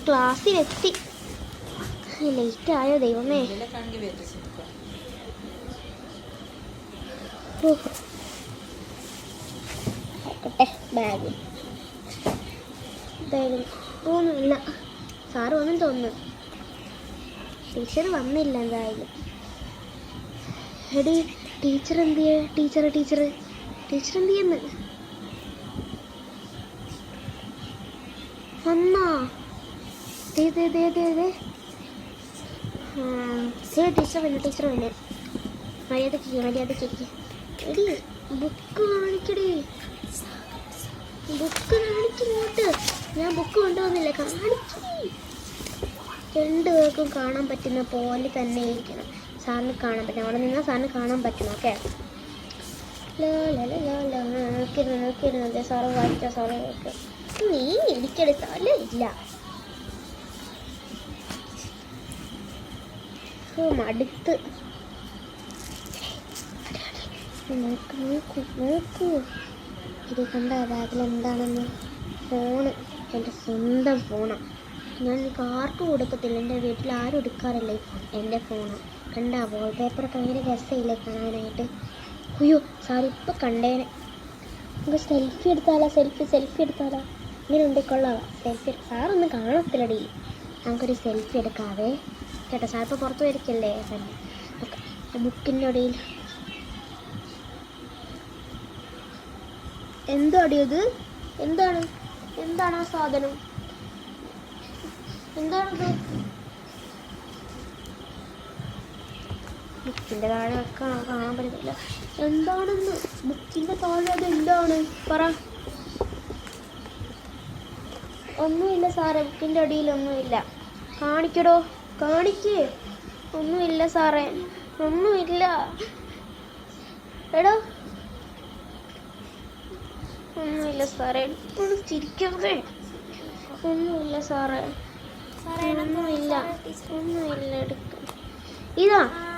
ക്ലാസ്സിലെത്തി. Late ആയോ ദൈവമേ. Bag എന്തായാലും ഒന്നുമില്ല. സാറ് വന്നും തോന്നുന്നു. ടീച്ചർ വന്നില്ല എന്തായാലും. എടി ടീച്ചർ എന്ത് ചെയ്യേ? ടീച്ചർ എന്ത് ചെയ്യുന്നു? വന്നാ? ടീച്ചർ വന്നു. മര്യാദക്ക് എടി ബുക്ക് കാണിക്കടി. ബുക്ക് കാണിക്കോട്ട്. ഞാൻ ബുക്ക് കൊണ്ടുവന്നില്ല. കാണിക്കടി. രണ്ടുപേർക്കും കാണാൻ പറ്റുന്ന പോലെ തന്നെ ഇരിക്കണം. സാറിന് കാണാൻ പറ്റണം. അവിടെ നിന്നാൽ സാറിന് കാണാൻ പറ്റണം. ഓക്കെ. നോക്കിയിരുന്നത് സാറ് വായിക്കാം. സാറ് വായിക്കാം. നീ എനിക്കെടുത്താല് ഇല്ല. മടുത്ത്. നോക്കൂ ഇത് കണ്ട ബാഗിലെന്താണെന്ന്. ഫോണ്. എൻ്റെ സ്വന്തം ഫോണാണ്. ഞാൻ ആർക്കും കൊടുക്കത്തില്ല. എൻ്റെ വീട്ടിൽ ആരും എടുക്കാറില്ല ഈ ഫോൺ. എൻ്റെ ഫോണാണ്. കണ്ട വാൾപേപ്പറൊക്കെ ഭയങ്കര രസമില്ലേ കാണാനായിട്ട്. അയ്യോ സാറി ഇപ്പം കണ്ടേനെ. നമുക്ക് സെൽഫി എടുത്താലോ? സെൽഫി എടുത്താലോ? ഇങ്ങനെ ഉണ്ടെക്കൊള്ളാം. സെൽഫി സാറൊന്നും കാണത്തില്ലടി. നമുക്കൊരു സെൽഫി എടുക്കാവേ കേട്ടോ. സാർ ഇപ്പോൾ പുറത്ത് വരിക്കല്ലേ തന്നെ. ബുക്കിൻ്റെ ഇടയിൽ എന്തോ അടിയത്? എന്താണ് ആ സാധനം? എന്താണത്? ബുക്കിൻ്റെ താഴെ വെക്കണം. കാണാൻ പറ്റത്തില്ല. എന്താണെന്ന്? ബുക്കിൻ്റെ താഴെ അത് എന്താണ്? പറ. ഒന്നുമില്ല സാറേ. ബുക്കിൻ്റെ അടിയിലൊന്നുമില്ല. കാണിക്കടോ. കാണിക്ക്. ഒന്നുമില്ല സാറേ. ഒന്നുമില്ല. എടോ ഒന്നുമില്ല സാറേ. ചിരിക്കരുതേ. ഒന്നുമില്ല സാറേ. ഒന്നുമില്ല. എടുക്കും.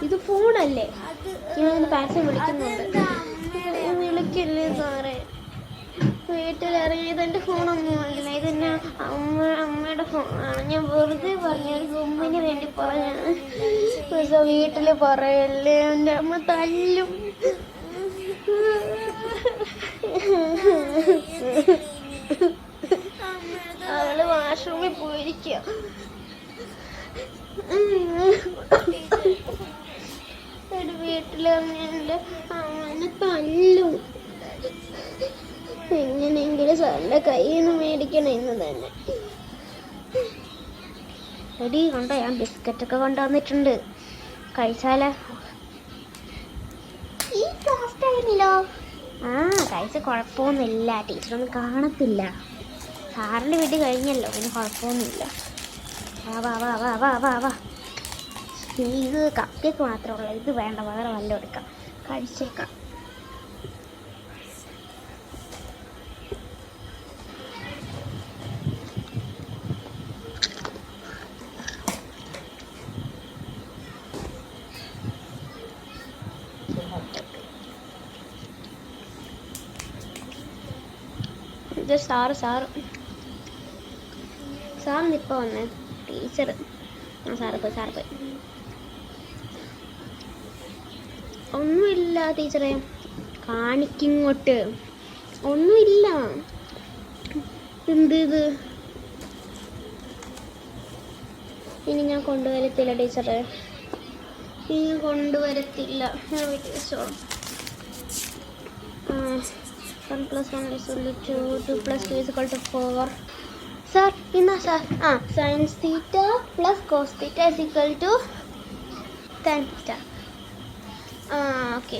ഇത് ഫോണല്ലേ? ഞാൻ പാരൻസിനെ വിളിക്കുന്നുണ്ട്. വിളിക്കല്ലേ സാറേ. വീട്ടിലിറങ്ങിയത് എൻ്റെ ഫോണൊന്നുമില്ല. ഇതെന്നെ അമ്മയുടെ ഫോണാണ്. ഞാൻ വെറുതെ പറഞ്ഞു. ഒരു ഗുമ്മിന് വേണ്ടി പറഞ്ഞാണ്. വീട്ടിൽ പറയല്ലേ. എൻ്റെ അമ്മ തല്ലും. അവള് വാഷ്റൂമിൽ പോയിരിക്കുക. വീട്ടിലിറങ്ങിയ അമ്മനെ തല്ലും. എങ്ങനെയെങ്കിലും സാറിൻ്റെ കയ്യിൽ നിന്ന് മേടിക്കണം ഇന്ന് തന്നെ. എടി കണ്ടോ, ഞാൻ ബിസ്ക്കറ്റൊക്കെ കൊണ്ടുവന്നിട്ടുണ്ട്. കഴിച്ചാലോ? ഈ ക്ലാസ് ടൈമിലോ? കഴിച്ച കുഴപ്പമൊന്നുമില്ല. ടീച്ചറൊന്നും കാണത്തില്ല. സാറിൻ്റെ വീട്ടിൽ കഴിഞ്ഞല്ലോ, പിന്നെ കുഴപ്പമൊന്നുമില്ല. വാ. ഇത് കപ്പിയൊക്കെ മാത്രമേ ഉള്ളൂ. ഇത് വേണ്ട, വേറെ വല്ലതും എടുക്കാം. കഴിച്ചേക്കാം. ഇത് സാറിനിപ്പോൾ വന്നേ. ടീച്ചർ സാറ് പോയി. ഒന്നുമില്ല ടീച്ചറെ. കാണിക്കിങ്ങോട്ട്. ഒന്നുമില്ല. ഇത് ഇനി ഞാൻ കൊണ്ടുവരത്തില്ല ടീച്ചറെ. ഞാൻ കൊണ്ടുവരത്തില്ല. ഞാൻ വീട്ടിൽ വെച്ചോളാം. 1 + 1 = 2, 2 + 2 = 4. സാർ എന്നാ sir? sin θ + cos θ = tan θ. Okay.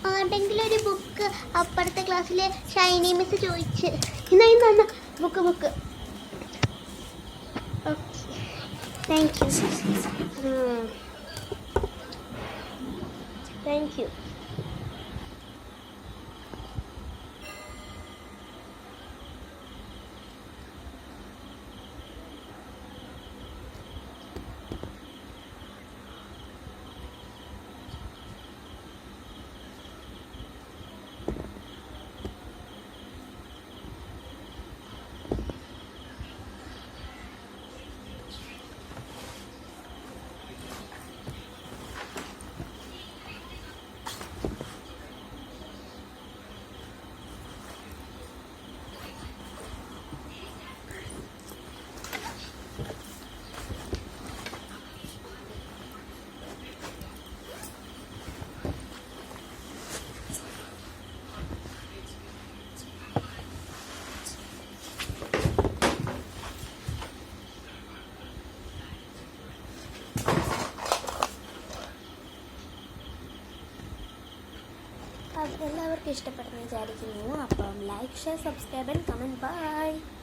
ആരുടെങ്കിലും ഒരു ബുക്ക് അപ്പുറത്തെ ക്ലാസ്സിലെ ഷൈനി മിസ് ചോദിച്ച്. ഇന്ന ബുക്ക്. Thank you. എല്ലാവർക്കും ഇഷ്ടപ്പെടുന്നു വിചാരിക്കുന്നു. അപ്പം like, share, subscribe and comment. By.